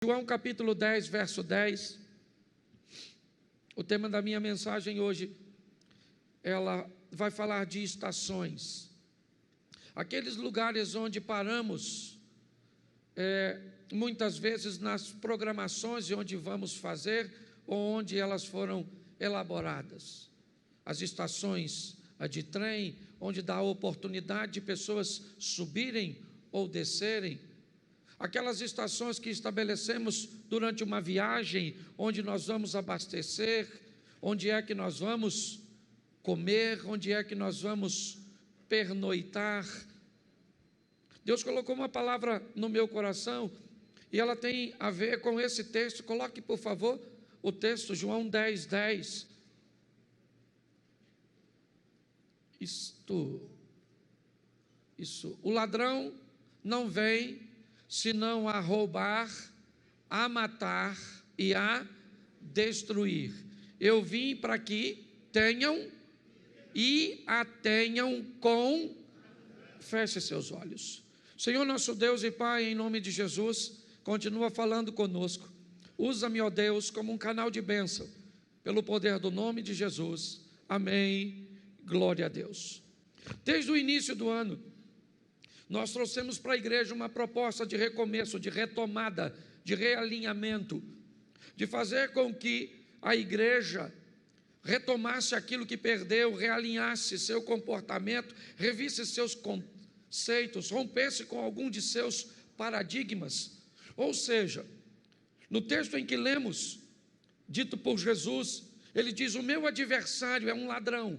João capítulo 10, verso 10, o tema da minha mensagem hoje, ela vai falar de estações, aqueles lugares onde paramos, muitas vezes nas programações de onde vamos fazer, ou onde elas foram elaboradas, as estações de trem, onde dá a oportunidade de pessoas subirem ou descerem, aquelas estações que estabelecemos durante uma viagem, onde nós vamos abastecer, onde é que nós vamos comer, onde é que nós vamos pernoitar. Deus colocou uma palavra no meu coração, e ela tem a ver com esse texto. Coloque, por favor, o texto, João 10, 10. Isso. O ladrão não vem senão a roubar, a matar e a destruir. Eu vim para que tenham e a tenham com... Feche seus olhos. Senhor nosso Deus e Pai, em nome de Jesus, continua falando conosco. Usa-me, ó Deus, como um canal de bênção, pelo poder do nome de Jesus. Amém. Glória a Deus. Desde o início do ano, nós trouxemos para a igreja uma proposta de recomeço, de retomada, de realinhamento, de fazer com que a igreja retomasse aquilo que perdeu, realinhasse seu comportamento, revisse seus conceitos, rompesse com algum de seus paradigmas. Ou seja, no texto em que lemos, dito por Jesus, ele diz: o meu adversário é um ladrão,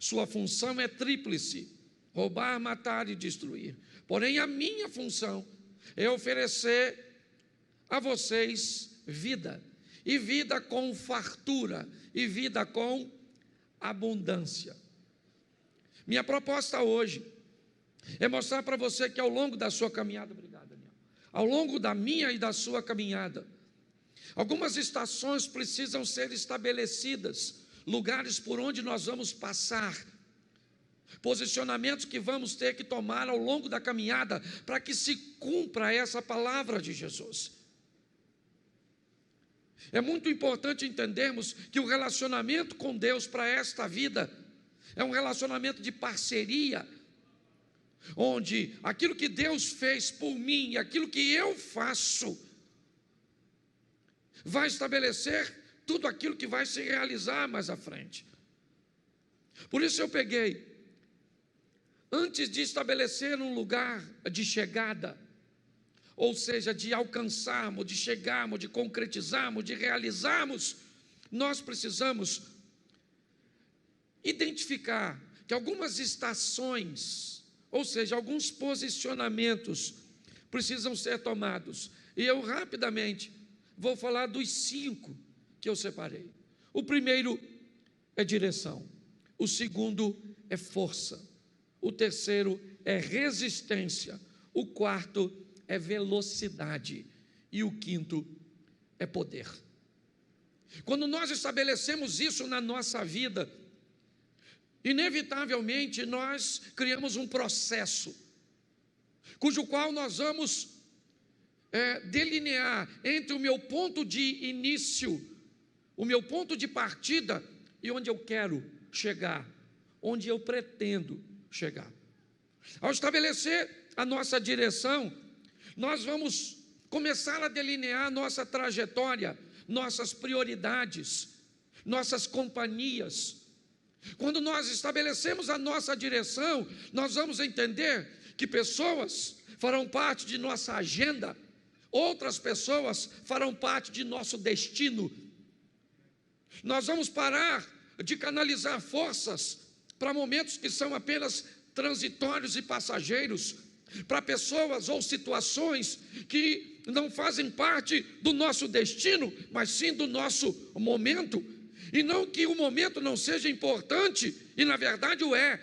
sua função é tríplice: roubar, matar e destruir. Porém, a minha função é oferecer a vocês vida, e vida com fartura, e vida com abundância. Minha proposta hoje é mostrar para você que ao longo da sua caminhada, obrigado, Daniel, ao longo da minha e da sua caminhada, algumas estações precisam ser estabelecidas, lugares por onde nós vamos passar, posicionamentos que vamos ter que tomar ao longo da caminhada, para que se cumpra essa palavra de Jesus. É muito importante entendermos que o relacionamento com Deus para esta vida é um relacionamento de parceria, onde aquilo que Deus fez por mim e aquilo que eu faço vai estabelecer tudo aquilo que vai se realizar mais à frente. Por isso eu peguei, antes de estabelecer um lugar de chegada, ou seja, de alcançarmos, de chegarmos, de concretizarmos, de realizarmos, nós precisamos identificar que algumas estações, ou seja, alguns posicionamentos precisam ser tomados. E eu rapidamente vou falar dos 5 que eu separei. O primeiro é direção, o segundo é força, o terceiro é resistência, o quarto é velocidade e o quinto é poder. Quando nós estabelecemos isso na nossa vida, inevitavelmente nós criamos um processo, cujo qual nós vamos delinear entre o meu ponto de início, o meu ponto de partida e onde eu quero chegar, onde eu pretendo chegar. Ao estabelecer a nossa direção, nós vamos começar a delinear nossa trajetória, nossas prioridades, nossas companhias. Quando nós estabelecemos a nossa direção, nós vamos entender que pessoas farão parte de nossa agenda, outras pessoas farão parte de nosso destino. Nós vamos parar de canalizar forças para momentos que são apenas transitórios e passageiros, para pessoas ou situações que não fazem parte do nosso destino, mas sim do nosso momento. E não que o momento não seja importante, e na verdade o é,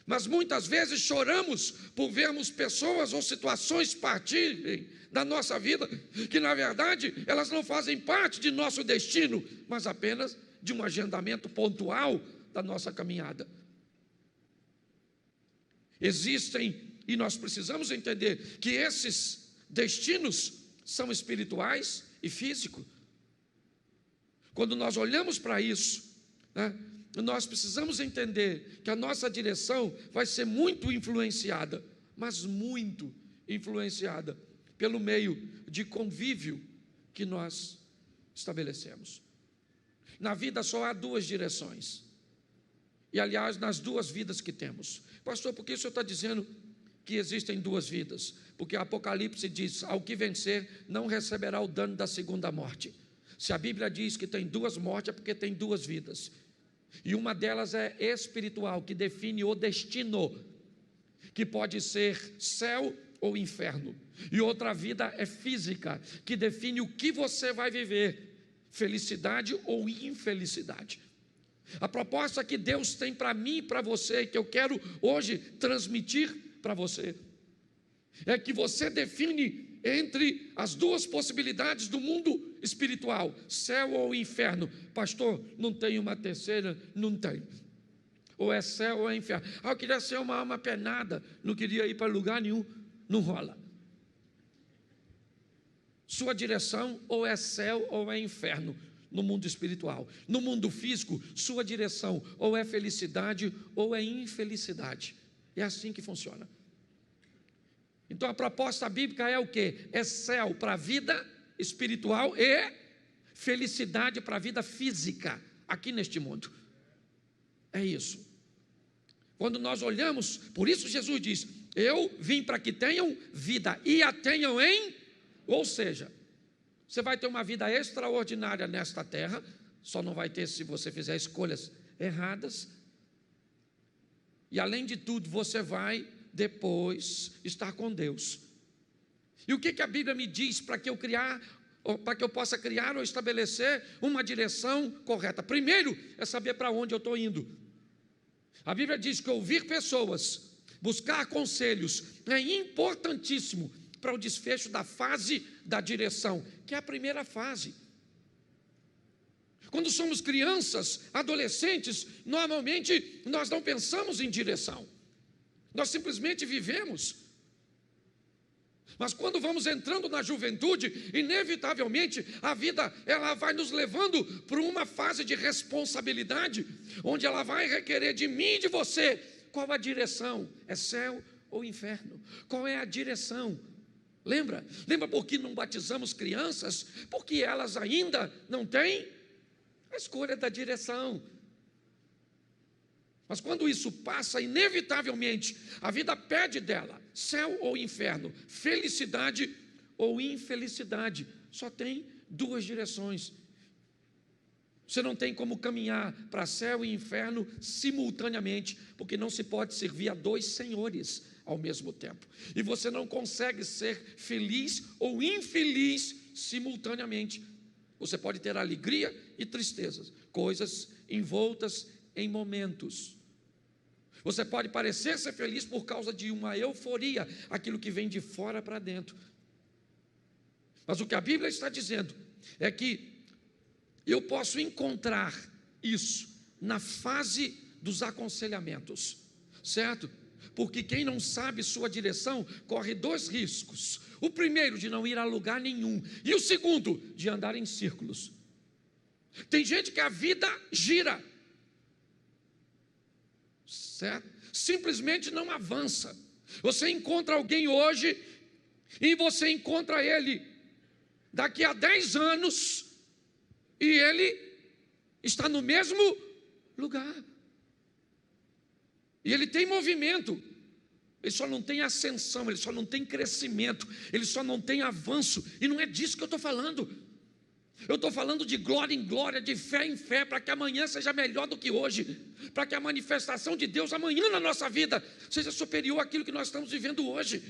mas muitas vezes choramos por vermos pessoas ou situações partirem da nossa vida, que na verdade elas não fazem parte de nosso destino, mas apenas de um agendamento pontual da nossa caminhada. Existem, e nós precisamos entender que esses destinos são espirituais e físicos. Quando nós olhamos para isso, né, nós precisamos entender que a nossa direção vai ser muito influenciada, mas muito influenciada pelo meio de convívio que nós estabelecemos. Na vida só há duas direções. E, aliás, nas duas vidas que temos. Pastor, por que o senhor está dizendo que existem duas vidas? Porque Apocalipse diz: ao que vencer não receberá o dano da segunda morte. Se a Bíblia diz que tem duas mortes, é porque tem duas vidas. E uma delas é espiritual, que define o destino, que pode ser céu ou inferno. E outra vida é física, que define o que você vai viver, felicidade ou infelicidade. A proposta que Deus tem para mim e para você, que eu quero hoje transmitir para você, é que você define entre as duas possibilidades do mundo espiritual, céu ou inferno. Pastor, não tem uma terceira? Não tem. Ou é céu ou é inferno. Eu queria ser uma alma penada, não queria ir para lugar nenhum. Não rola. Sua direção ou é céu ou é inferno no mundo espiritual. No mundo físico, sua direção ou é felicidade ou é infelicidade. É assim que funciona. Então a proposta bíblica é o quê? É céu para a vida espiritual e felicidade para a vida física aqui neste mundo. É isso. Quando nós olhamos, por isso Jesus diz: eu vim para que tenham vida e a tenham em... Ou seja, você vai ter uma vida extraordinária nesta terra, só não vai ter se você fizer escolhas erradas. E além de tudo, você vai depois estar com Deus. E o que a Bíblia me diz para que eu possa criar ou estabelecer uma direção correta? Primeiro é saber para onde eu estou indo. A Bíblia diz que ouvir pessoas, buscar conselhos é importantíssimo para o desfecho da fase da direção, que é a primeira fase. Quando somos crianças, adolescentes, normalmente nós não pensamos em direção, nós simplesmente vivemos. Mas quando vamos entrando na juventude, inevitavelmente a vida ela vai nos levando para uma fase de responsabilidade, onde ela vai requerer de mim e de você qual a direção, é céu ou inferno? Qual é a direção? Lembra por que não batizamos crianças? Porque elas ainda não têm a escolha da direção. Mas quando isso passa, inevitavelmente, a vida pede dela, céu ou inferno, felicidade ou infelicidade. Só tem duas direções. Você não tem como caminhar para céu e inferno simultaneamente, porque não se pode servir a dois senhores ao mesmo tempo. E você não consegue ser feliz ou infeliz simultaneamente. Você pode ter alegria e tristezas, coisas envoltas em momentos. Você pode parecer ser feliz por causa de uma euforia, aquilo que vem de fora para dentro. Mas o que a Bíblia está dizendo é que eu posso encontrar isso na fase dos aconselhamentos, certo? Porque quem não sabe sua direção corre dois riscos: o primeiro, de não ir a lugar nenhum, e o segundo, de andar em círculos. Tem gente que a vida gira, certo? Simplesmente não avança. Você encontra alguém hoje e você encontra ele daqui a 10 anos e ele está no mesmo lugar. E ele tem movimento, ele só não tem ascensão, ele só não tem crescimento, ele só não tem avanço. E não é disso que eu estou falando. Eu estou falando de glória em glória, de fé em fé, para que amanhã seja melhor do que hoje, para que a manifestação de Deus amanhã na nossa vida seja superior àquilo que nós estamos vivendo hoje.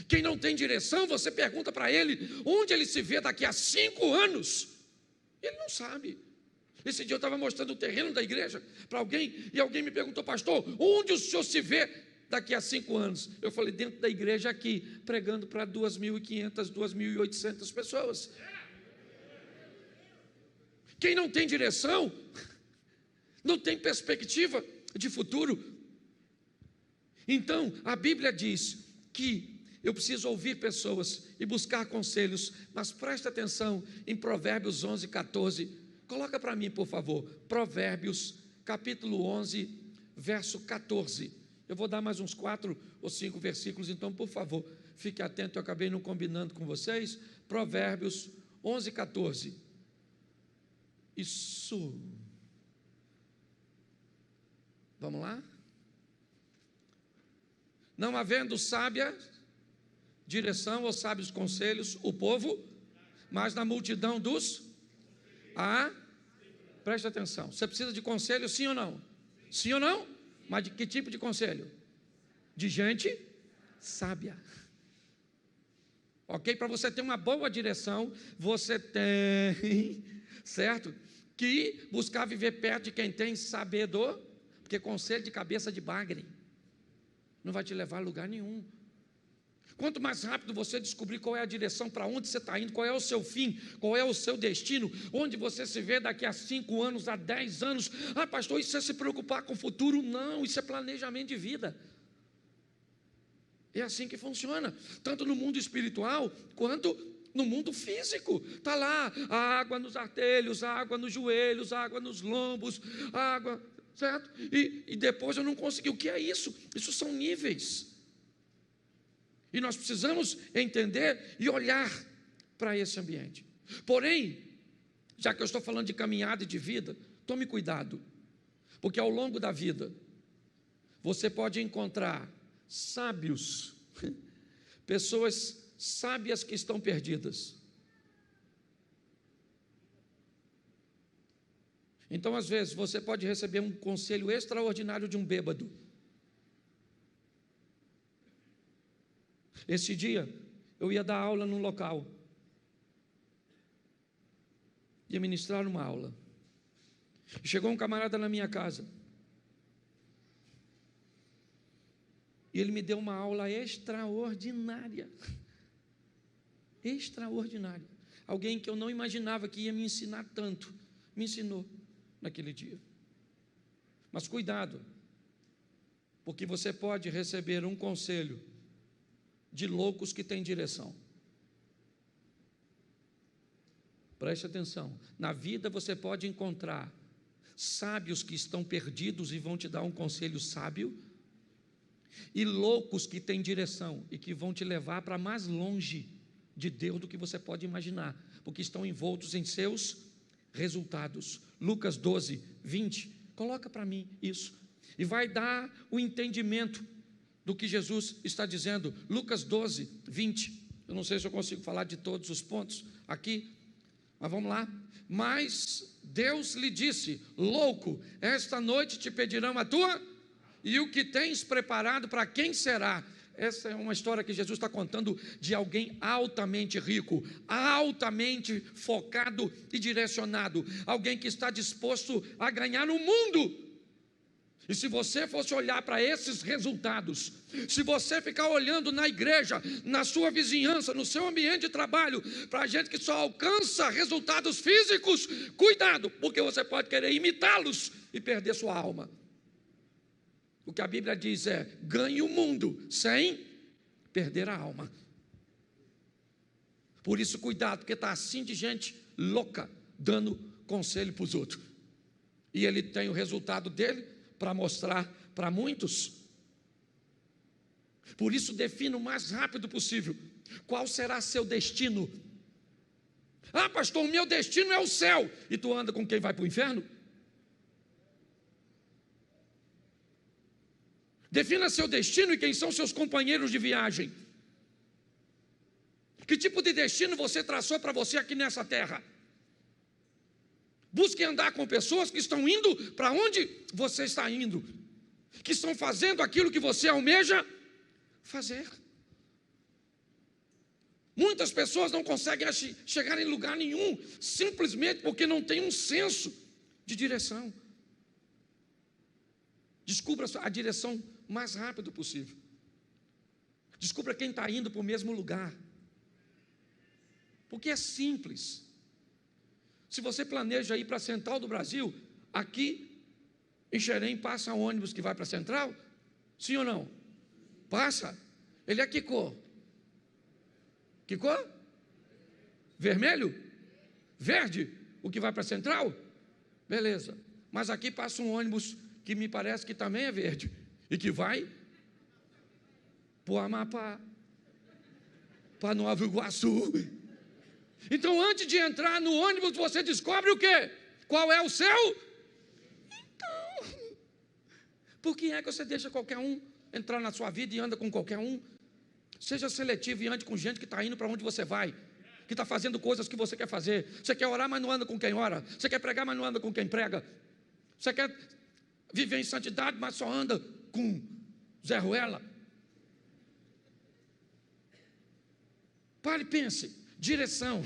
Quem não tem direção, você pergunta para ele onde ele se vê daqui a 5 anos, ele não sabe. Esse dia eu estava mostrando o terreno da igreja para alguém, e alguém me perguntou: pastor, onde o senhor se vê daqui a 5 anos? Eu falei: dentro da igreja aqui, pregando para 2.500, 2.800 pessoas. Quem não tem direção, não tem perspectiva de futuro. Então, a Bíblia diz que eu preciso ouvir pessoas e buscar conselhos, mas presta atenção em Provérbios 11, 14. Coloca para mim, por favor, Provérbios, capítulo 11, verso 14. Eu vou dar mais uns 4 ou 5 versículos, então, por favor, fique atento, eu acabei não combinando com vocês. Provérbios 11, 14. Isso. Vamos lá? Não havendo sábia direção ou sábios conselhos, o povo, mas na multidão dos... Preste atenção, você precisa de conselho, sim ou não? Sim ou não? Mas de que tipo de conselho? De gente sábia. Ok? Para você ter uma boa direção, você tem, certo? Que buscar viver perto de quem tem sabedor, porque conselho de cabeça de bagre não vai te levar a lugar nenhum. Quanto mais rápido você descobrir qual é a direção, para onde você está indo, qual é o seu fim, qual é o seu destino, onde você se vê daqui a 5 anos, a 10 anos. Pastor, isso é se preocupar com o futuro? Não, isso é planejamento de vida. É assim que funciona, tanto no mundo espiritual, quanto no mundo físico. Está lá, a água nos artelhos, a água nos joelhos, a água nos lombos, a água, certo? E depois eu não consegui. O que é isso? Isso são níveis. E nós precisamos entender e olhar para esse ambiente. Porém, já que eu estou falando de caminhada e de vida, tome cuidado, porque ao longo da vida, você pode encontrar sábios, pessoas sábias que estão perdidas. Então, às vezes, você pode receber um conselho extraordinário de um bêbado. Esse dia, eu ia dar aula num local, ia ministrar uma aula, chegou um camarada na minha casa, e ele me deu uma aula extraordinária, alguém que eu não imaginava que ia me ensinar tanto, me ensinou naquele dia. Mas cuidado, porque você pode receber um conselho de loucos que têm direção. Preste atenção, na vida você pode encontrar sábios que estão perdidos e vão te dar um conselho sábio, e loucos que têm direção e que vão te levar para mais longe de Deus do que você pode imaginar, porque estão envoltos em seus resultados. Lucas 12, 20, coloca para mim isso, e vai dar o entendimento do que Jesus está dizendo. Lucas 12, 20, eu não sei se eu consigo falar de todos os pontos aqui, mas vamos lá. Mas Deus lhe disse: louco, esta noite te pedirão a tua, e o que tens preparado para quem será? Essa é uma história que Jesus está contando de alguém altamente rico, altamente focado e direcionado, alguém que está disposto a ganhar o mundo. E se você fosse olhar para esses resultados, se você ficar olhando na igreja, na sua vizinhança, no seu ambiente de trabalho, para gente que só alcança resultados físicos, cuidado, porque você pode querer imitá-los e perder sua alma. O que a Bíblia diz é: ganhe o mundo sem perder a alma. Por isso, cuidado, porque está assim de gente louca, dando conselho para os outros. E ele tem o resultado dele para mostrar para muitos. Por isso, defina o mais rápido possível qual será seu destino. Pastor, o meu destino é o céu, e tu anda com quem vai para o inferno? Defina seu destino e quem são seus companheiros de viagem. Que tipo de destino você traçou para você aqui nessa terra? Busque andar com pessoas que estão indo para onde você está indo, que estão fazendo aquilo que você almeja fazer. Muitas pessoas não conseguem chegar em lugar nenhum, simplesmente porque não tem um senso de direção. Descubra a direção o mais rápido possível. Descubra quem está indo para o mesmo lugar, porque é simples. Se você planeja ir para a Central do Brasil, aqui em Xerém passa um ônibus que vai para a Central? Sim ou não? Passa. Ele é que cor? Que cor? Vermelho? Verde? O que vai para a Central? Beleza. Mas aqui passa um ônibus que me parece que também é verde e que vai para o Amapá, para Nova Iguaçu. Então, antes de entrar no ônibus, você descobre o quê? Qual é o seu? Então, por que é que você deixa qualquer um entrar na sua vida e anda com qualquer um? Seja seletivo e ande com gente que está indo para onde você vai, que está fazendo coisas que você quer fazer. Você quer orar, mas não anda com quem ora. Você quer pregar, mas não anda com quem prega. Você quer viver em santidade, mas só anda com Zé Ruela. Pare e pense. Direção.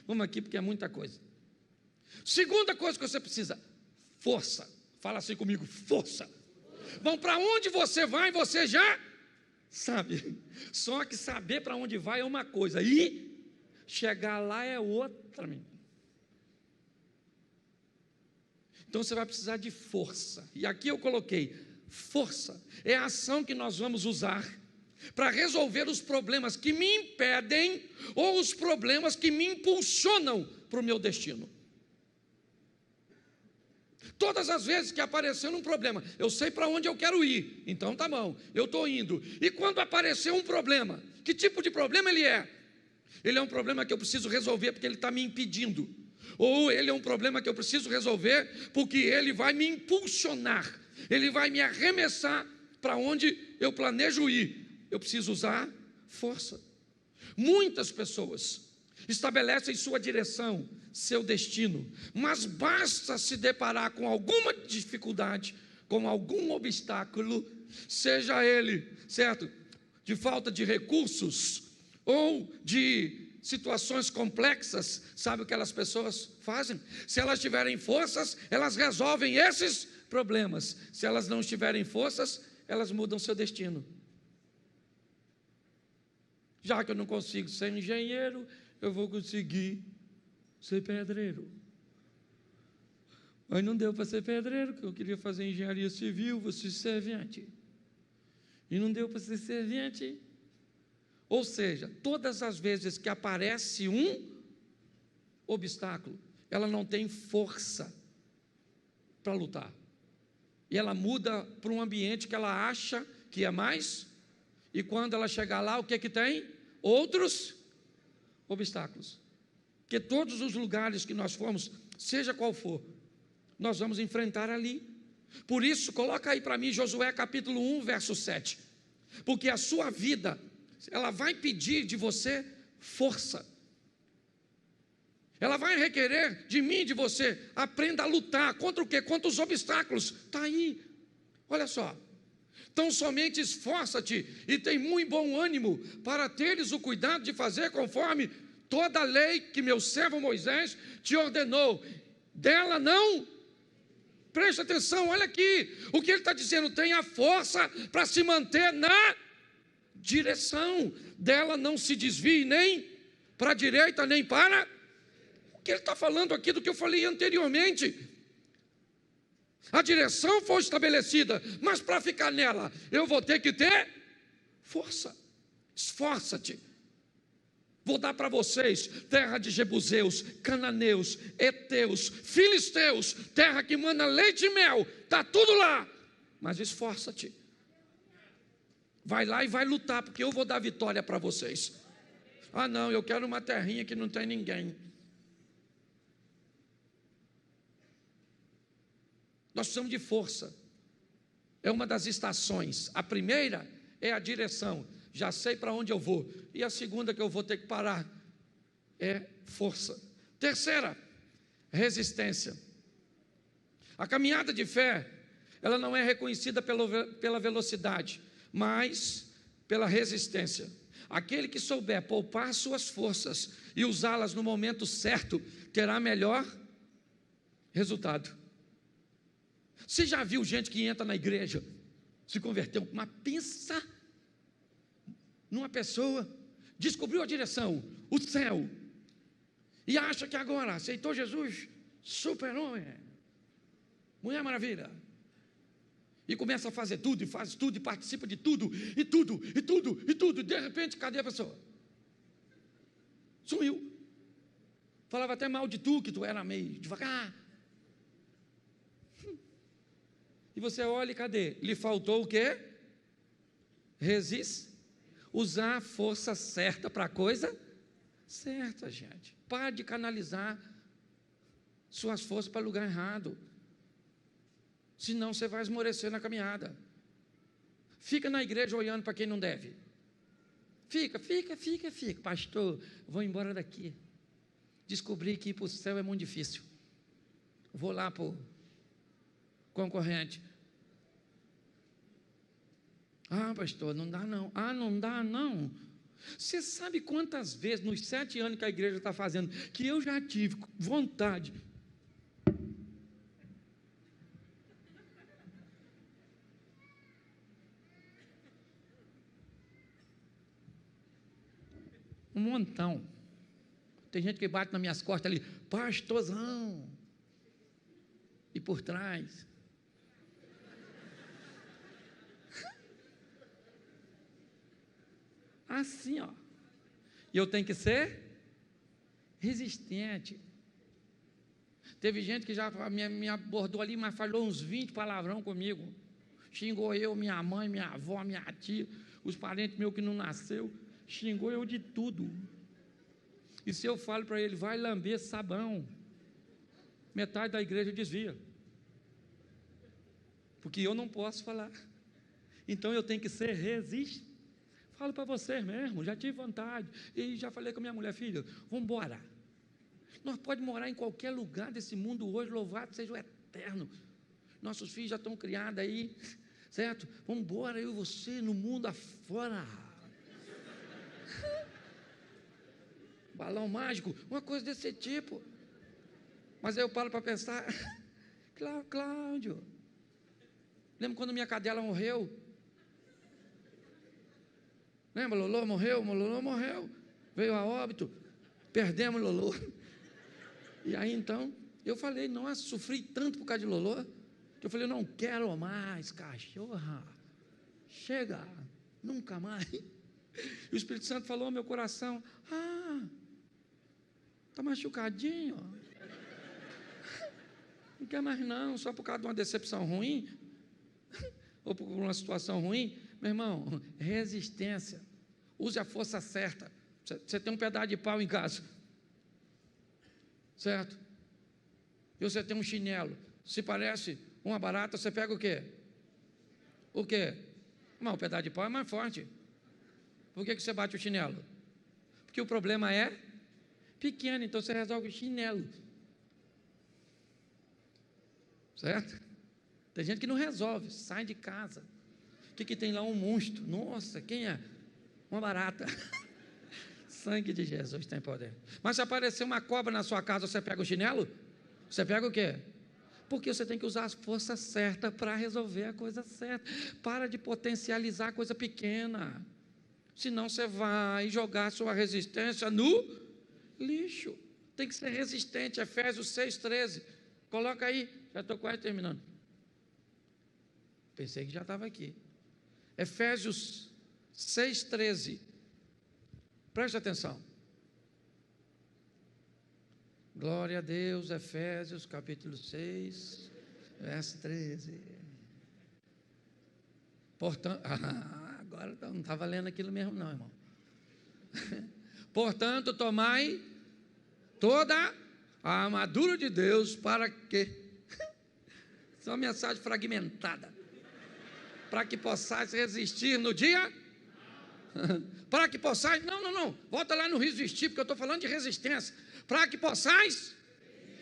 Vamos aqui porque é muita coisa. Segunda coisa que você precisa: força. Fala assim comigo: força. Bom, para onde você vai, você já sabe. Só que saber para onde vai é uma coisa, e chegar lá é outra. Então você vai precisar de força. E aqui eu coloquei: força é a ação que nós vamos usar para resolver os problemas que me impedem ou os problemas que me impulsionam para o meu destino. Todas as vezes que aparecer um problema, eu sei para onde eu quero ir, então tá bom, eu estou indo. E quando aparecer um problema, que tipo de problema ele é? Ele é um problema que eu preciso resolver porque ele está me impedindo, ou ele é um problema que eu preciso resolver porque ele vai me impulsionar, ele vai me arremessar para onde eu planejo ir. Eu preciso usar força. Muitas pessoas estabelecem sua direção, seu destino, mas basta se deparar com alguma dificuldade, com algum obstáculo, seja ele, certo, de falta de recursos ou de situações complexas. Sabe o que aquelas pessoas fazem? Se elas tiverem forças, elas resolvem esses problemas. Se elas não tiverem forças, elas mudam seu destino. Já que eu não consigo ser engenheiro, eu vou conseguir ser pedreiro. Mas não deu para ser pedreiro, porque eu queria fazer engenharia civil, vou ser servente. E não deu para ser servente. Ou seja, todas as vezes que aparece um obstáculo, ela não tem força para lutar. E ela muda para um ambiente que ela acha que é mais. E quando ela chegar lá, o que é que tem? Outros obstáculos. Porque todos os lugares que nós formos, seja qual for, nós vamos enfrentar ali. Por isso, coloca aí para mim Josué capítulo 1, verso 7. Porque a sua vida, ela vai pedir de você força. Ela vai requerer de mim e de você: aprenda a lutar. Contra o quê? Contra os obstáculos. Está aí. Olha só. Então somente esforça-te e tem muito bom ânimo para teres o cuidado de fazer conforme toda a lei que meu servo Moisés te ordenou. Dela não, preste atenção, olha aqui, o que ele está dizendo: tenha força para se manter na direção, dela não se desvie nem para a direita nem para. O que ele está falando aqui do que eu falei anteriormente. A direção foi estabelecida, mas para ficar nela, eu vou ter que ter força. Esforça-te. Vou dar para vocês terra de jebuseus, cananeus, heteus, filisteus, terra que manda leite e mel, está tudo lá. Mas esforça-te. Vai lá e vai lutar, porque eu vou dar vitória para vocês. Ah não, eu quero uma terrinha que não tem ninguém. Nós precisamos de força. É uma das estações. A primeira é a direção. Já sei para onde eu vou. E a segunda que eu vou ter que parar é força. Terceira, resistência. A caminhada de fé, ela não é reconhecida pela velocidade, mas pela resistência. Aquele que souber poupar suas forças e usá-las no momento certo, terá melhor resultado. Você já viu gente que entra na igreja, se converteu, mas pensa numa pessoa, descobriu a direção, o céu, e acha que agora aceitou Jesus, super-homem, Mulher Maravilha, e começa a fazer tudo, e faz tudo, e participa de tudo, e de repente, cadê a pessoa? Sumiu. Falava até mal de tu, que tu era meio devagar. E você olha e cadê? Lhe faltou o quê? Usar a força certa para a coisa certa, gente. Pare de canalizar suas forças para lugar errado. Senão você vai esmorecer na caminhada. Fica na igreja olhando para quem não deve. Fica. Pastor, vou embora daqui. Descobri que ir para o céu é muito difícil. Vou lá para o concorrente. Ah, pastor, não dá não. Ah, não dá não. Você sabe quantas vezes, nos 7 anos que a igreja está fazendo, que eu já tive vontade. Um montão. Tem gente que bate nas minhas costas ali, pastorzão. E por trás. Assim, ó. E eu tenho que ser resistente. Teve gente que já me abordou ali, mas falou uns 20 palavrão comigo. Xingou eu, minha mãe, minha avó, minha tia, os parentes meus que não nasceu. Xingou eu de tudo. E se eu falo para ele, vai lamber sabão, metade da igreja desvia. Porque eu não posso falar. Então eu tenho que ser resistente. Falo para você mesmo, já tive vontade. E já falei com a minha mulher, filha, vamos embora. Nós podemos morar em qualquer lugar desse mundo hoje, louvado seja o eterno. Nossos filhos já estão criados aí, certo? Vamos embora, eu e você, no mundo afora. Balão mágico, uma coisa desse tipo. Mas aí eu paro para pensar, Cláudio, lembra quando minha cadela morreu? Lembra, Lolô morreu, veio a óbito, perdemos Lolô. E aí então, eu falei, nossa, sofri tanto por causa de Lolô, que eu falei, não quero mais, cachorra, chega, nunca mais. E o Espírito Santo falou ao meu coração, está machucadinho, não quer mais não, só por causa de uma decepção ruim, ou por uma situação ruim. Meu irmão, resistência, use a força certa. Você tem um pedaço de pau em casa, certo? E você tem um chinelo, se parece uma barata, você pega o quê? O quê? Mas o pedaço de pau é mais forte. Por que você bate o chinelo? Porque o problema é pequeno, então você resolve o chinelo, certo? Tem gente que não resolve, sai de casa. O que tem lá? Um monstro. Nossa, quem é? Uma barata. Sangue de Jesus tem poder. Mas se aparecer uma cobra na sua casa, você pega o chinelo? Você pega o quê? Porque você tem que usar as forças certas para resolver a coisa certa. Para de potencializar a coisa pequena. Senão você vai jogar a sua resistência no lixo. Tem que ser resistente. Efésios 6,13. Coloca aí. Já estou quase terminando. Pensei que já estava aqui. Efésios 6,13. Preste atenção. Glória a Deus, Efésios capítulo 6, verso 13. Portanto, agora não está valendo aquilo mesmo não, irmão. Portanto, tomai toda a armadura de Deus para que... Isso é uma mensagem fragmentada. Para que possais resistir no dia... Para que possais... Não. Volta lá no resistir, porque eu estou falando de resistência. Para que possais...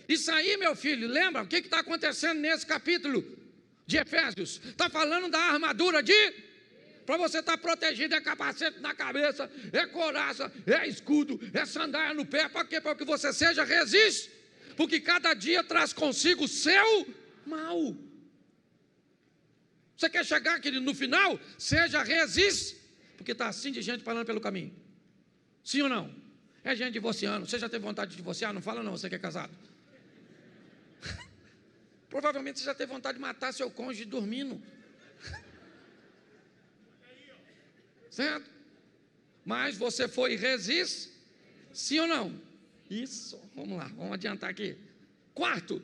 Isso aí, meu filho, lembra? O que está acontecendo nesse capítulo de Efésios? Está falando da armadura de... Para você estar protegido, é capacete na cabeça, é couraça, é escudo, é sandália no pé. Para quê? Para que você seja resiste. Porque cada dia traz consigo o seu mal. Você quer chegar, querido, no final? Seja resiste. Porque está assim de gente falando pelo caminho. Sim ou não? É gente divorciando. Você já teve vontade de divorciar? Não fala não, você que é casado. Provavelmente você já teve vontade de matar seu cônjuge dormindo. Certo? Mas você foi resistente. Sim ou não? Isso, vamos lá, vamos adiantar aqui. Quarto,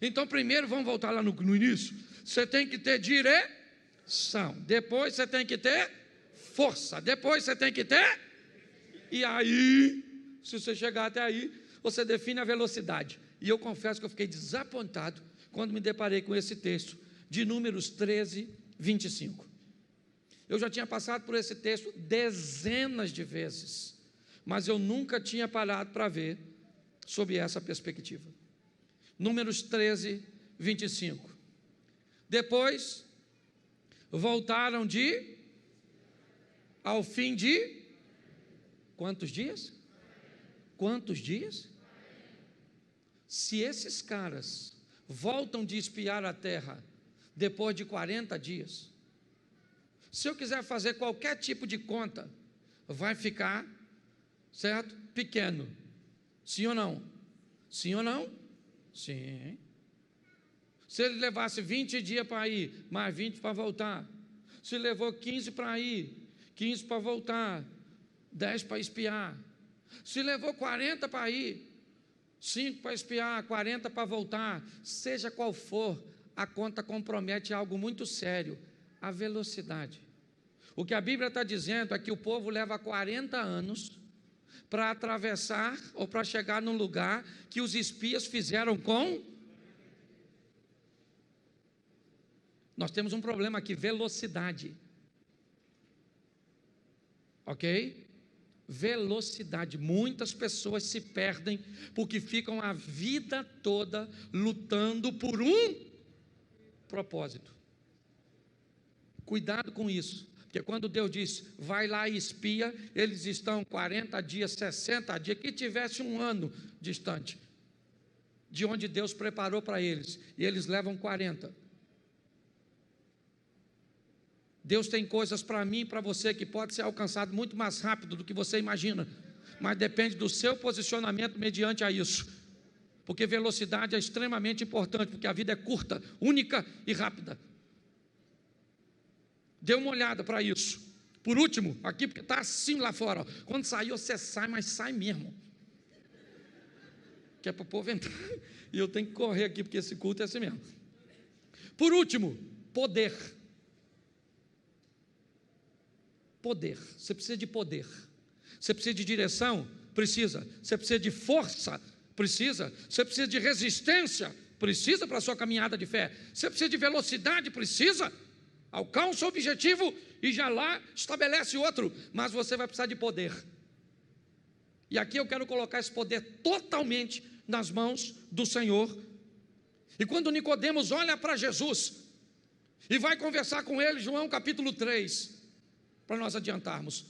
então primeiro vamos voltar lá no início. Você tem que ter direção, depois você tem que ter força, depois você tem que ter... E aí, se você chegar até aí, você define a velocidade. E eu confesso que eu fiquei desapontado quando me deparei com esse texto de Números 13, 25. Eu já tinha passado por esse texto dezenas de vezes, mas eu nunca tinha parado para ver sob essa perspectiva. Números 13, 25. Depois, voltaram ao fim de quantos dias? Quantos dias? Se esses caras voltam de espiar a terra depois de 40 dias, se eu quiser fazer qualquer tipo de conta, vai ficar, certo? Pequeno. Sim ou não? Sim ou não? Sim. Se ele levasse 20 dias para ir, mais 20 para voltar. Se levou 15 para ir, 15 para voltar, 10 para espiar. Se levou 40 para ir, 5 para espiar, 40 para voltar, seja qual for, a conta compromete algo muito sério, a velocidade. O que a Bíblia está dizendo é que o povo leva 40 anos para atravessar ou para chegar num lugar que os espias fizeram com... Nós temos um problema aqui, velocidade. Ok? Velocidade. Muitas pessoas se perdem porque ficam a vida toda lutando por um propósito. Cuidado com isso, porque quando Deus diz, vai lá e espia, eles estão 40 dias, 60 dias, que tivesse um ano distante de onde Deus preparou para eles, e eles levam 40. Deus tem coisas para mim e para você que pode ser alcançado muito mais rápido do que você imagina, mas depende do seu posicionamento mediante a isso, porque velocidade é extremamente importante, porque a vida é curta, única e rápida. Dê uma olhada para isso. Por último, aqui, porque está assim lá fora, ó. Quando sair você sai, mas sai mesmo, que é para o povo entrar, e eu tenho que correr aqui, porque esse culto é assim mesmo. Por último, poder. Poder, você precisa de poder, você precisa de direção, precisa, você precisa de força, precisa, você precisa de resistência, precisa para a sua caminhada de fé, você precisa de velocidade, precisa, alcança o objetivo e já lá estabelece outro, mas você vai precisar de poder, e aqui eu quero colocar esse poder totalmente nas mãos do Senhor. E quando Nicodemos olha para Jesus e vai conversar com ele, João capítulo 3, para nós adiantarmos,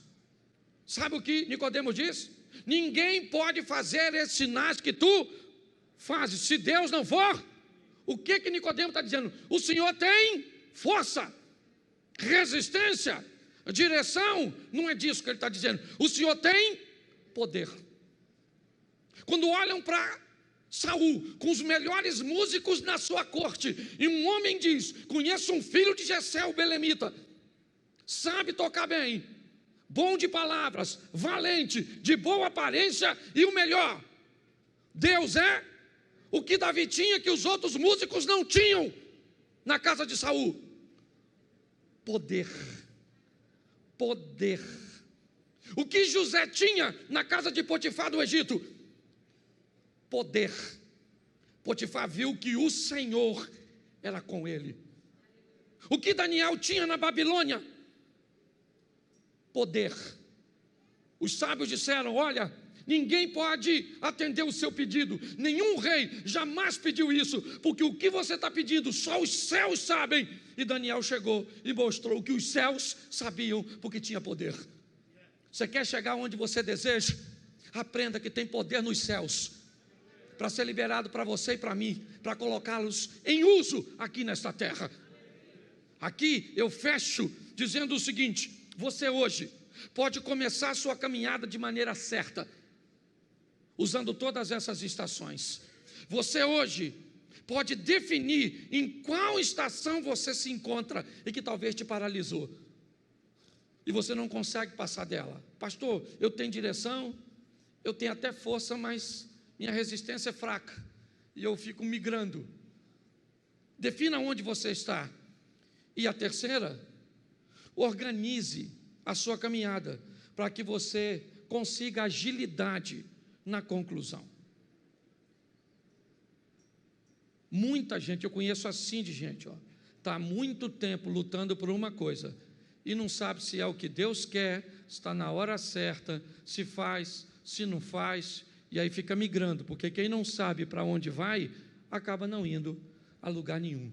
sabe o que Nicodemos diz? Ninguém pode fazer esses sinais que tu fazes, se Deus não for. O que Nicodemos está dizendo? O Senhor tem força, resistência, direção, não é disso que ele está dizendo, o Senhor tem poder. Quando olham para Saul, com os melhores músicos na sua corte, e um homem diz, conheço um filho de Jessé, o belemita, sabe tocar bem, bom de palavras, valente, de boa aparência e o melhor, Deus é o que Davi tinha que os outros músicos não tinham na casa de Saul. Poder, poder. O que José tinha na casa de Potifar do Egito? Poder. Potifar viu que o Senhor era com ele. O que Daniel tinha na Babilônia? Poder. Os sábios disseram, olha, ninguém pode atender o seu pedido, nenhum rei jamais pediu isso, porque o que você está pedindo, só os céus sabem. E Daniel chegou e mostrou que os céus sabiam, porque tinha poder. Você quer chegar onde você deseja? Aprenda que tem poder nos céus, para ser liberado para você e para mim, para colocá-los em uso aqui nesta terra. Aqui eu fecho dizendo o seguinte, você hoje pode começar a sua caminhada de maneira certa, usando todas essas estações. Você hoje pode definir em qual estação você se encontra e que talvez te paralisou, e você não consegue passar dela. Pastor, eu tenho direção, Eu tenho até força, mas minha resistência é fraca. E eu fico migrando. Defina onde você está. E a terceira, organize a sua caminhada para que você consiga agilidade na conclusão. Muita gente, eu conheço assim de gente, está há muito tempo lutando por uma coisa e não sabe se é o que Deus quer, se está na hora certa, se faz, se não faz, e aí fica migrando, porque quem não sabe para onde vai, acaba não indo a lugar nenhum.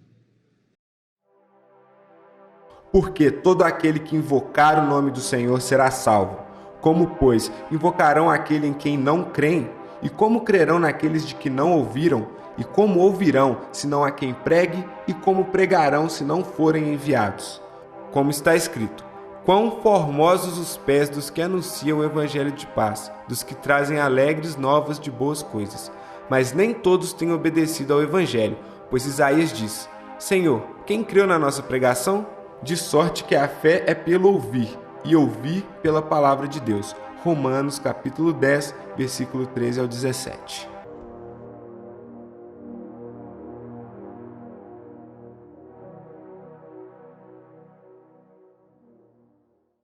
Porque todo aquele que invocar o nome do Senhor será salvo. Como, pois, invocarão aquele em quem não creem? E como crerão naqueles de que não ouviram? E como ouvirão, se não há quem pregue? E como pregarão, se não forem enviados? Como está escrito: quão formosos os pés dos que anunciam o evangelho de paz, dos que trazem alegres novas de boas coisas. Mas nem todos têm obedecido ao evangelho, pois Isaías diz: Senhor, quem creu na nossa pregação? De sorte que a fé é pelo ouvir, e ouvir pela palavra de Deus. Romanos capítulo 10, versículo 13 ao 17.